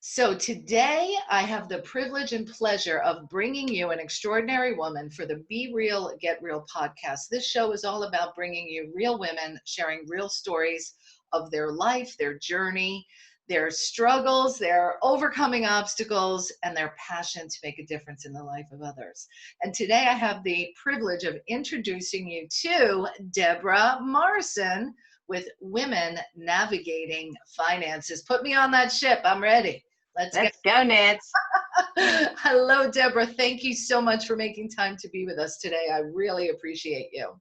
So today I have the privilege and pleasure of bringing you an extraordinary woman for the Be Real, Get Real podcast. This show is all about bringing you real women sharing real stories of their life, their journey, their struggles, their overcoming obstacles, and their passion to make a difference in the life of others. And today I have the privilege of introducing you to Debra Morrison with Women Navigating Finances. Put me on that ship. I'm ready. Let's go, Nance. Hello, Debra. Thank you so much for making time to be with us today. I really appreciate you.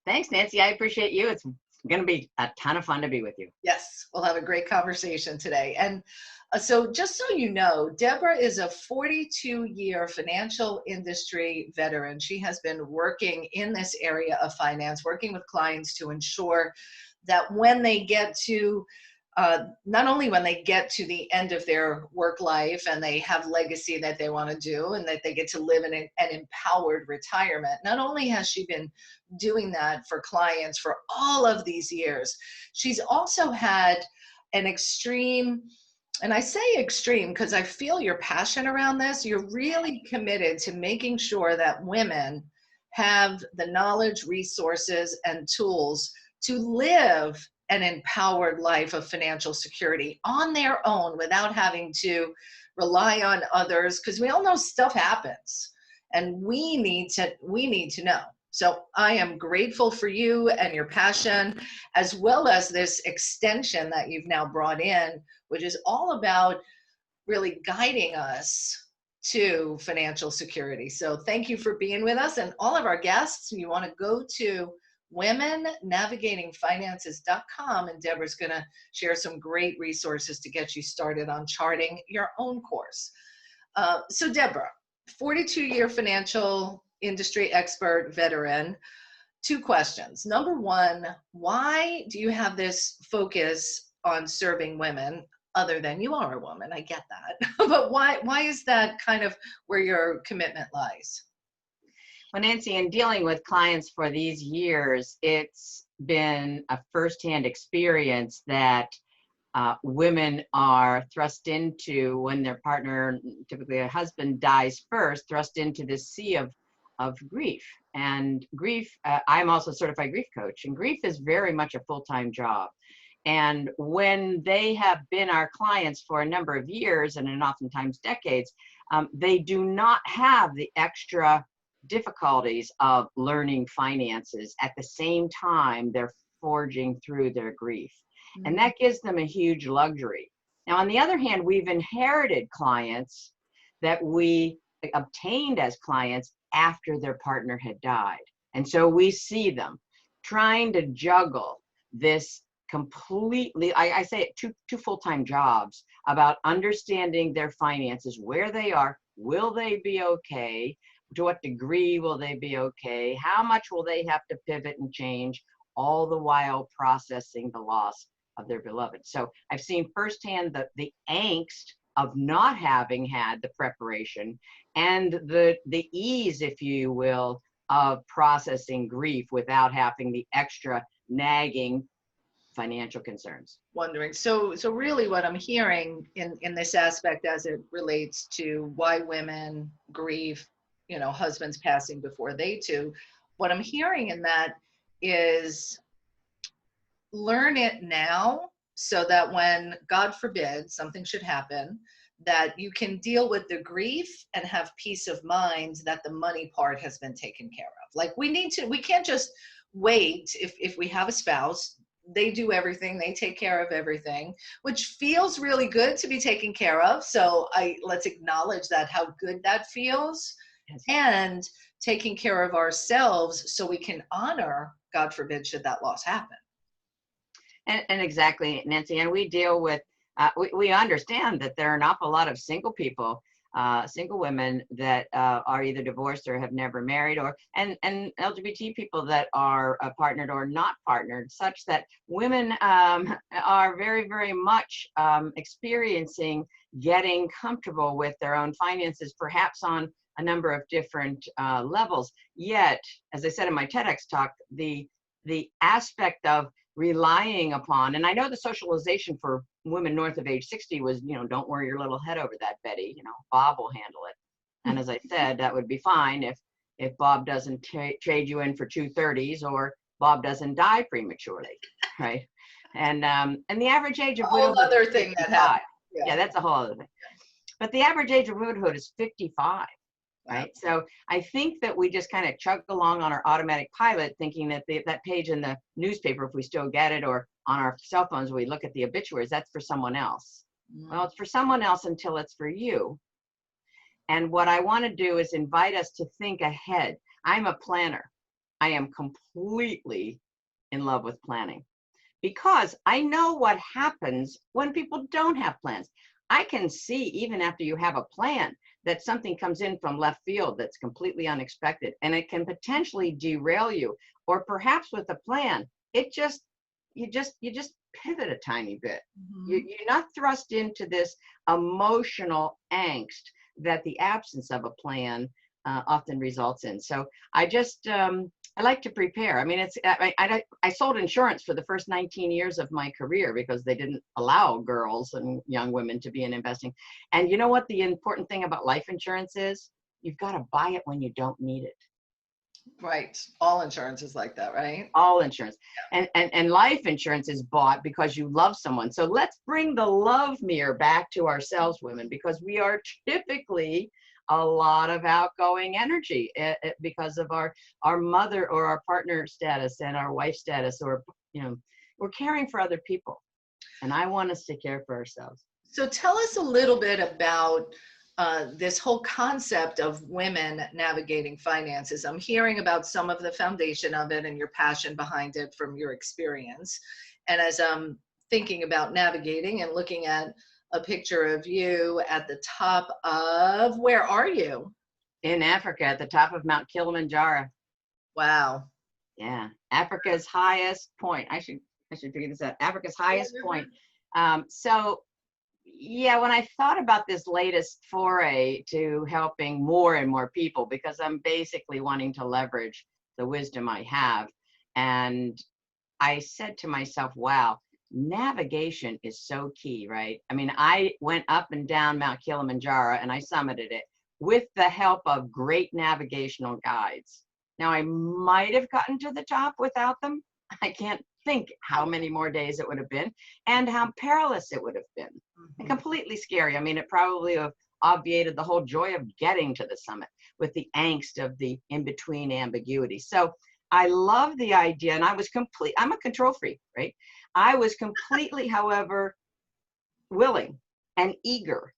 Thanks, Nancy. I appreciate you. It's going to be a ton of fun to be with you. Yes, we'll have a great conversation today. And so just so you know, Debra is a 42-year financial industry veteran. She has been working in this area of finance, working with clients to ensure that when they get to not only when they get to the end of their work life and they have legacy that they want to do and that they get to live in an empowered retirement, not only has she been doing that for clients for all of these years, she's also had an extreme, and I say extreme because I feel your passion around this. You're really committed to making sure that women have the knowledge, resources, and tools to live an empowered life of financial security on their own without having to rely on others, because we all know stuff happens and we need to know. So I am grateful for you and your passion, as well as this extension that you've now brought in, which is all about really guiding us to financial security. So thank you for being with us, and all of our guests. You want to go to womennavigatingfinances.com, and Debra's going to share some great resources to get you started on charting your own course. So Debra, 42-year financial industry expert, veteran. Two questions. Number one, why do you have this focus on serving women, other than you are a woman? I get that. But why is that kind of where your commitment lies? Well, Nancy, in dealing with clients for these years, it's been a firsthand experience that women are thrust into, when their partner, typically a husband, dies first, thrust into this sea of grief. And grief, I'm also a certified grief coach, and grief is very much a full-time job. And when they have been our clients for a number of years, and oftentimes decades, they do not have the extra difficulties of learning finances at the same time they're forging through their grief. Mm-hmm. And that gives them a huge luxury. Now, on the other hand, we've inherited clients that we obtained as clients after their partner had died. And so we see them trying to juggle this completely, I say it, two full-time jobs about understanding their finances, where they are, will they be okay? To what degree will they be okay? How much will they have to pivot and change, all the while processing the loss of their beloved? So I've seen firsthand the angst of not having had the preparation and the ease, if you will, of processing grief without having the extra nagging financial concerns. Wondering. So really what I'm hearing in this aspect as it relates to why women grieve, husbands passing before they do, what I'm hearing in that is learn it now so that when, God forbid, something should happen, that you can deal with the grief and have peace of mind that the money part has been taken care of. Like we can't just wait. If we have a spouse, they do everything, they take care of everything, which feels really good to be taken care of. So let's acknowledge that, how good that feels. Yes. And taking care of ourselves so we can honor, God forbid, should that loss happen. And exactly, Nancy, and we deal with, we understand that there are an awful lot of single people, single women that are either divorced or have never married, and LGBT people that are partnered or not partnered, such that women are very, very much experiencing getting comfortable with their own finances, perhaps on a number of different levels. Yet, as I said in my TEDx talk, the aspect of relying upon, and I know the socialization for women north of age 60 was, don't worry your little head over that, Betty, Bob will handle it. And as I said, that would be fine if Bob doesn't trade you in for 230s, or Bob doesn't die prematurely, right? And the average age of widowhood whole other is thing that 55. happened. Yeah, that's a whole other thing. But the average age of widowhood is 55. Right. So I think that we just kind of chug along on our automatic pilot, thinking that that page in the newspaper, if we still get it, or on our cell phones, we look at the obituaries, that's for someone else. Well, it's for someone else until it's for you. And what I want to do is invite us to think ahead. I'm a planner. I am completely in love with planning, because I know what happens when people don't have plans. I can see, even after you have a plan, that something comes in from left field that's completely unexpected, and it can potentially derail you. Or perhaps with a plan, you just pivot a tiny bit. You're not thrust into this emotional angst that the absence of a plan often results in. So I like to prepare. I mean, I sold insurance for the first 19 years of my career because they didn't allow girls and young women to be in investing. And you know what the important thing about life insurance is? You've got to buy it when you don't need it. Right. All insurance is like that, right? All insurance. And life insurance is bought because you love someone. So let's bring the love mirror back to ourselves, women, because we are typically a lot of outgoing energy because of our mother or our partner status and our wife status, or we're caring for other people, and I want us to care for ourselves. So tell us a little bit about this whole concept of women navigating finances. I'm hearing about some of the foundation of it and your passion behind it from your experience, and as I'm thinking about navigating and looking at a picture of you at the top of, where are you? In Africa, at the top of Mount Kilimanjaro. Wow. Yeah, Africa's highest point. I should figure this out. Africa's highest point. So yeah, when I thought about this latest foray to helping more and more people, because I'm basically wanting to leverage the wisdom I have, and I said to myself, wow, navigation is so key, right? I mean, I went up and down Mount Kilimanjaro and I summited it with the help of great navigational guides. Now, I might have gotten to the top without them. I can't think how many more days it would have been and how perilous it would have been. And completely scary. I mean, it probably have obviated the whole joy of getting to the summit with the angst of the in-between ambiguity. So I love the idea, and I'm a control freak, right? I was completely, however, willing and eager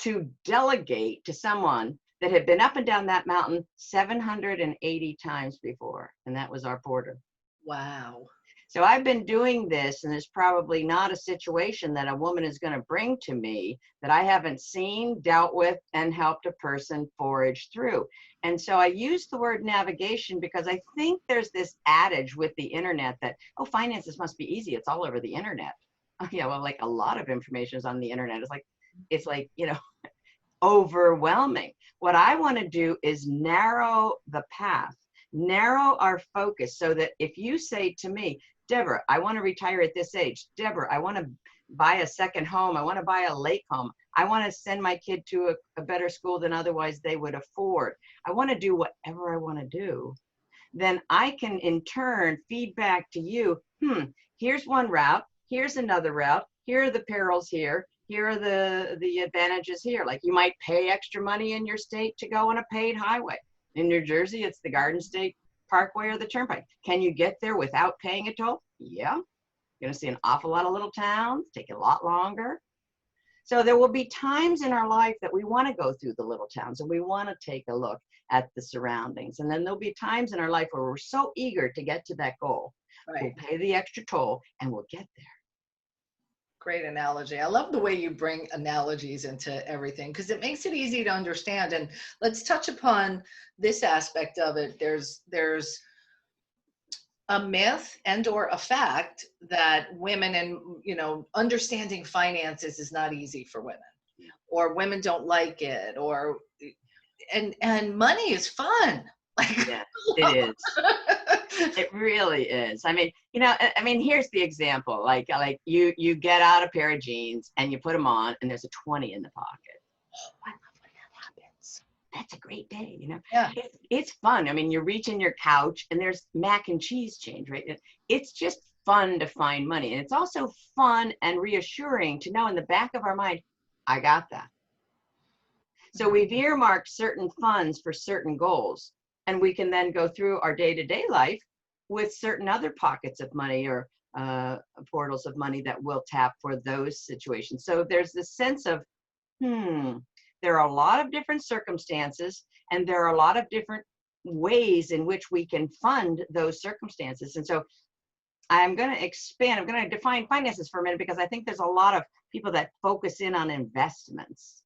to delegate to someone that had been up and down that mountain 780 times before, and that was our porter. Wow. So I've been doing this, and there's probably not a situation that a woman is going to bring to me that I haven't seen, dealt with, and helped a person forage through. And so I use the word navigation because I think there's this adage with the internet that, oh, finances must be easy. It's all over the internet. Oh, yeah, well, like a lot of information is on the internet. It's like, overwhelming. What I want to do is narrow the path, narrow our focus, so that if you say to me, Debra, I want to retire at this age. Debra, I want to buy a second home. I want to buy a lake home. I want to send my kid to a better school than otherwise they would afford. I want to do whatever I want to do. Then I can in turn feed back to you, here's one route, here's another route, here are the perils here are the advantages here. Like, you might pay extra money in your state to go on a paid highway. In New Jersey, it's the Garden State Parkway or the Turnpike. Can you get there without paying a toll? Yeah. You're going to see an awful lot of little towns, take a lot longer. So there will be times in our life that we want to go through the little towns and we want to take a look at the surroundings. And then there'll be times in our life where we're so eager to get to that goal. Right. We'll pay the extra toll and we'll get there. Great analogy. I love the way you bring analogies into everything because it makes it easy to understand. And let's touch upon this aspect of it. There's a myth and or a fact that women and, understanding finances is not easy for women, or women don't like it, and money is fun. Yeah, it is. It really is. I mean, here's the example. Like you get out a pair of jeans and you put them on and there's a 20 in the pocket. Oh, I love when that happens. That's a great day, Yeah. It's fun. I mean, you reach in your couch and there's mac and cheese change, right? It's just fun to find money. And it's also fun and reassuring to know in the back of our mind, I got that. So we've earmarked certain funds for certain goals, and we can then go through our day-to-day life with certain other pockets of money or portals of money that we'll tap for those situations. So there's this sense of, there are a lot of different circumstances, and there are a lot of different ways in which we can fund those circumstances. And so I'm going to expand, I'm going to define finances for a minute, because I think there's a lot of people that focus in on investments,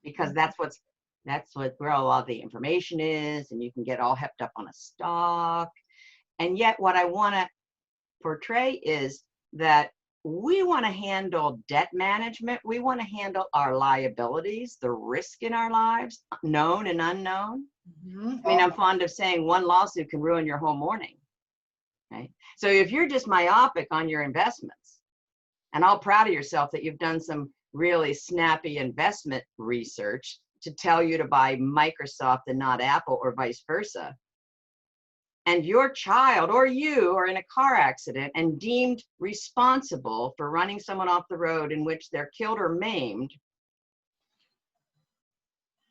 because that's where a lot of the information is, and you can get all hepped up on a stock. And yet what I want to portray is that we want to handle debt management. We want to handle our liabilities, the risk in our lives, known and unknown. I mean, I'm fond of saying one lawsuit can ruin your whole morning. Okay? So if you're just myopic on your investments, and all proud of yourself that you've done some really snappy investment research to tell you to buy Microsoft and not Apple, or vice versa, and your child or you are in a car accident and deemed responsible for running someone off the road in which they're killed or maimed,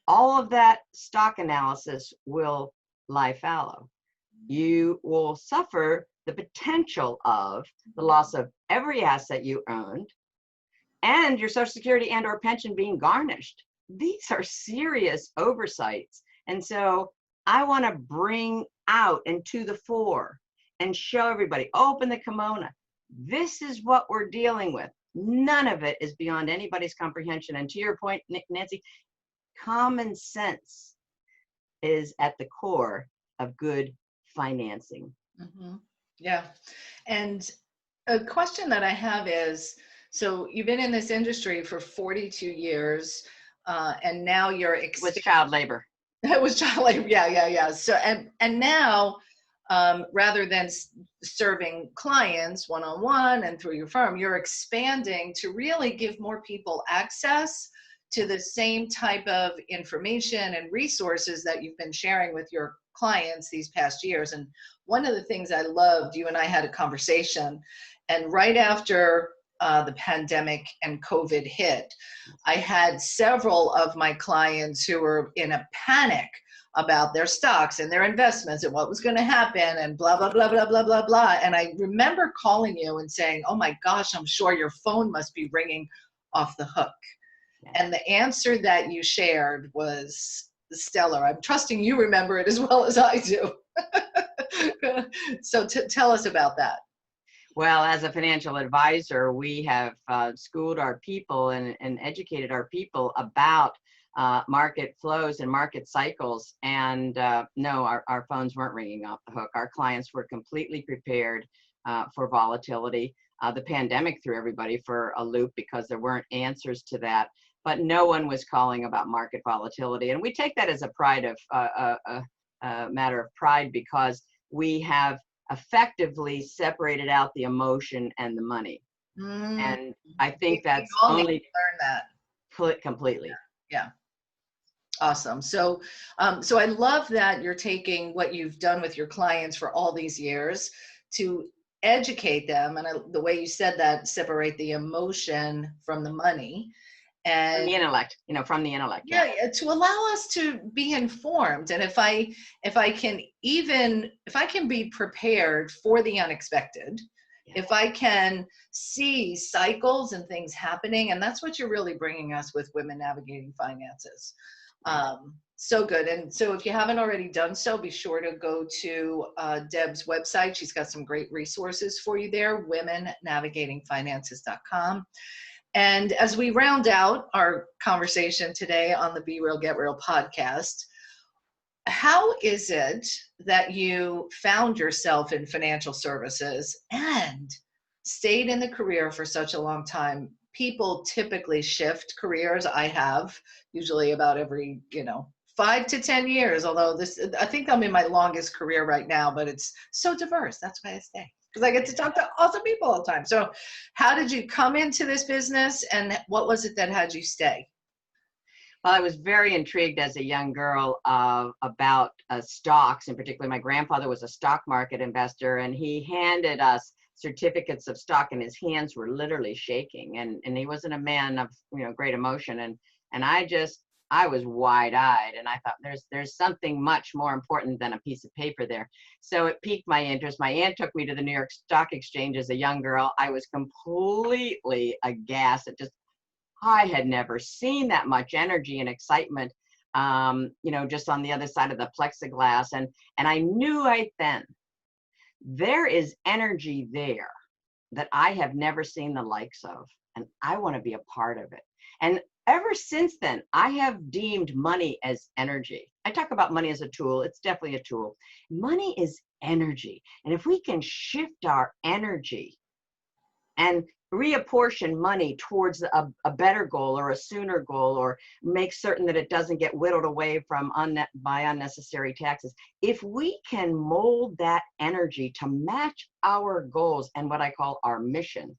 all of that stock analysis will lie fallow. You will suffer the potential of the loss of every asset you owned, and your Social Security and or pension being garnished. These are serious oversights. And so I want to bring out and to the fore and show everybody, open the kimono. This is what we're dealing with. None of it is beyond anybody's comprehension. And to your point, Nancy, common sense is at the core of good financing. Yeah. And a question that I have is, so you've been in this industry for 42 years, and now you're with child labor. It was child labor. Yeah. So, and now, rather than serving clients one-on-one and through your firm, you're expanding to really give more people access to the same type of information and resources that you've been sharing with your clients these past years. And one of the things I loved, you and I had a conversation, and right after the pandemic and COVID hit, I had several of my clients who were in a panic about their stocks and their investments and what was going to happen and blah, blah, blah, blah, blah, blah, blah. And I remember calling you and saying, oh my gosh, I'm sure your phone must be ringing off the hook. Yeah. And the answer that you shared was stellar. I'm trusting you remember it as well as I do. So tell us about that. Well, as a financial advisor, we have schooled our people and educated our people about market flows and market cycles. And no, our phones weren't ringing off the hook. Our clients were completely prepared for volatility. The pandemic threw everybody for a loop because there weren't answers to that. But no one was calling about market volatility. And we take that as a matter of pride, because we have effectively separated out the emotion and the money. And I think that's only learn that completely. Yeah. Awesome. So I love that you're taking what you've done with your clients for all these years to educate them. And the way you said that, separate the emotion from the money. And from the intellect, from the intellect. Yeah, to allow us to be informed. And if I can be prepared for the unexpected, if I can see cycles and things happening, and that's what you're really bringing us with Women Navigating Finances. So good. And so if you haven't already done so, be sure to go to Deb's website. She's got some great resources for you there, womennavigatingfinances.com. And as we round out our conversation today on the Be Real, Get Real podcast, how is it that you found yourself in financial services and stayed in the career for such a long time? People typically shift careers. I have usually about every, 5 to 10 years, although I think I'm in my longest career right now, but it's so diverse. That's why I stay, because I get to talk to awesome people all the time. So how did you come into this business, and what was it that had you stay? Well, I was very intrigued as a young girl about stocks. In particular, my grandfather was a stock market investor, and he handed us certificates of stock, and his hands were literally shaking. And he wasn't a man of great emotion. And I was wide-eyed, and I thought there's something much more important than a piece of paper there. So it piqued my interest. My aunt took me to the New York Stock Exchange as a young girl. I was completely aghast at I had never seen that much energy and excitement, just on the other side of the plexiglass. And I knew right then, there is energy there that I have never seen the likes of, and I want to be a part of it. And ever since then, I have deemed money as energy. I talk about money as a tool. It's definitely a tool. Money is energy. And if we can shift our energy and reapportion money towards a better goal or a sooner goal, or make certain that it doesn't get whittled away by unnecessary taxes. If we can mold that energy to match our goals and what I call our mission,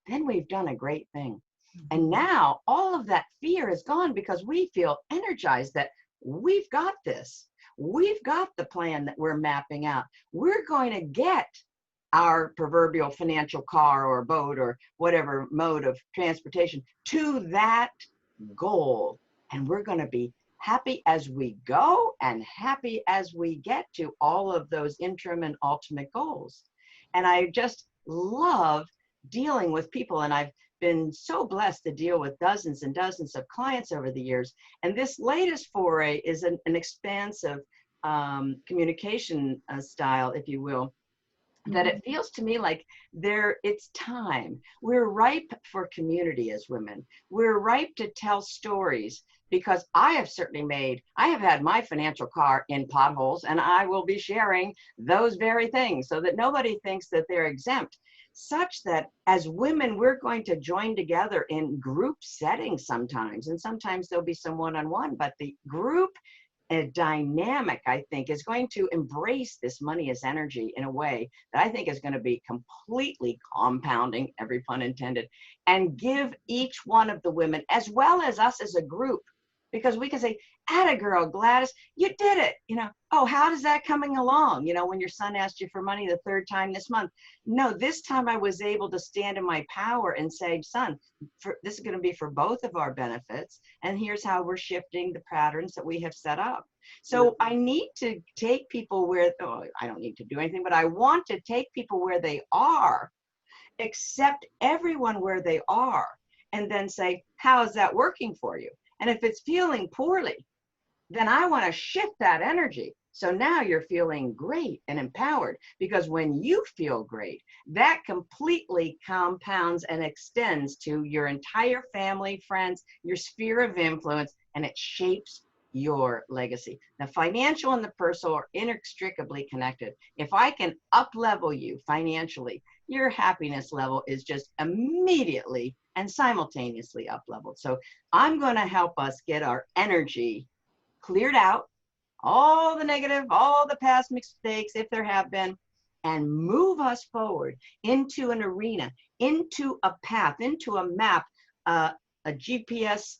then we've done a great thing. And now all of that fear is gone, because we feel energized that we've got this. We've got the plan that we're mapping out. We're going to get our proverbial financial car or boat or whatever mode of transportation to that goal. And we're going to be happy as we go and happy as we get to all of those interim and ultimate goals. And I just love dealing with people. And I've been so blessed to deal with dozens and dozens of clients over the years. And this latest foray is an expansive communication style, if you will, that it feels to me like it's time. We're ripe for community as women. We're ripe to tell stories, because I have had my financial car in potholes, and I will be sharing those very things so that nobody thinks that they're exempt, such that as women, we're going to join together in group settings sometimes, and sometimes there'll be some one-on-one, but the group dynamic, I think, is going to embrace this money as energy in a way that I think is going to be completely compounding, every pun intended, and give each one of the women, as well as us as a group, because we can say, "Atta girl, Gladys, you did it." Oh, how does that coming along? When your son asked you for money the third time this month. No, this time I was able to stand in my power and say, "Son, this is going to be for both of our benefits. And here's how we're shifting the patterns that we have set up." So I need to take people I don't need to do anything, but I want to take people where they are, accept everyone where they are, and then say, "How is that working for you?" And if it's feeling poorly, then I want to shift that energy. So now you're feeling great and empowered, because when you feel great, that completely compounds and extends to your entire family, friends, your sphere of influence, and it shapes your legacy. The financial and the personal are inextricably connected. If I can up-level you financially, your happiness level is just immediately and simultaneously up-leveled. So I'm going to help us get our energy cleared out, all the negative, all the past mistakes, if there have been, and move us forward into an arena, into a path, into a map, a GPS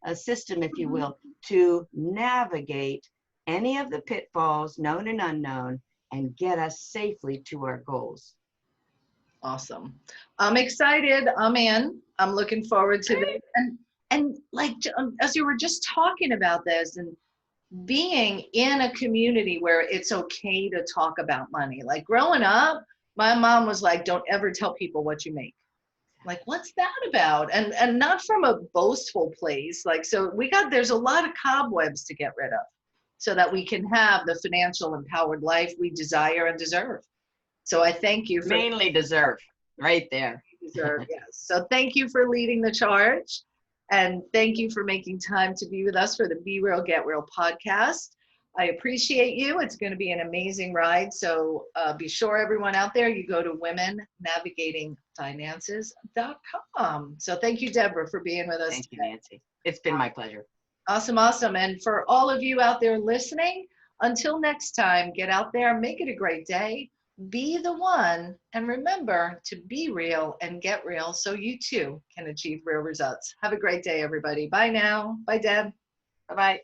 a system, if you will, to navigate any of the pitfalls, known and unknown, and get us safely to our goals. Awesome. I'm excited. I'm in. I'm looking forward to this. And like, as you were just talking about this, and being in a community where it's okay to talk about money. Like growing up, my mom was like, "Don't ever tell people what you make." Like, what's that about? And not from a boastful place. Like, so there's a lot of cobwebs to get rid of so that we can have the financial empowered life we desire and deserve. So I thank you for mainly deserve, right there. Deserve, yes. So thank you for leading the charge. And thank you for making time to be with us for the Be Real, Get Real podcast. I appreciate you. It's going to be an amazing ride. So be sure, everyone out there, you go to womennavigatingfinances.com. So thank you, Debra, for being with us. Thank you, Nancy. It's been my pleasure. Awesome, awesome. And for all of you out there listening, until next time, get out there, make it a great day, be the one, and remember to be real and get real so you too can achieve real results. Have a great day, everybody. Bye now. Bye, Deb. Bye-bye.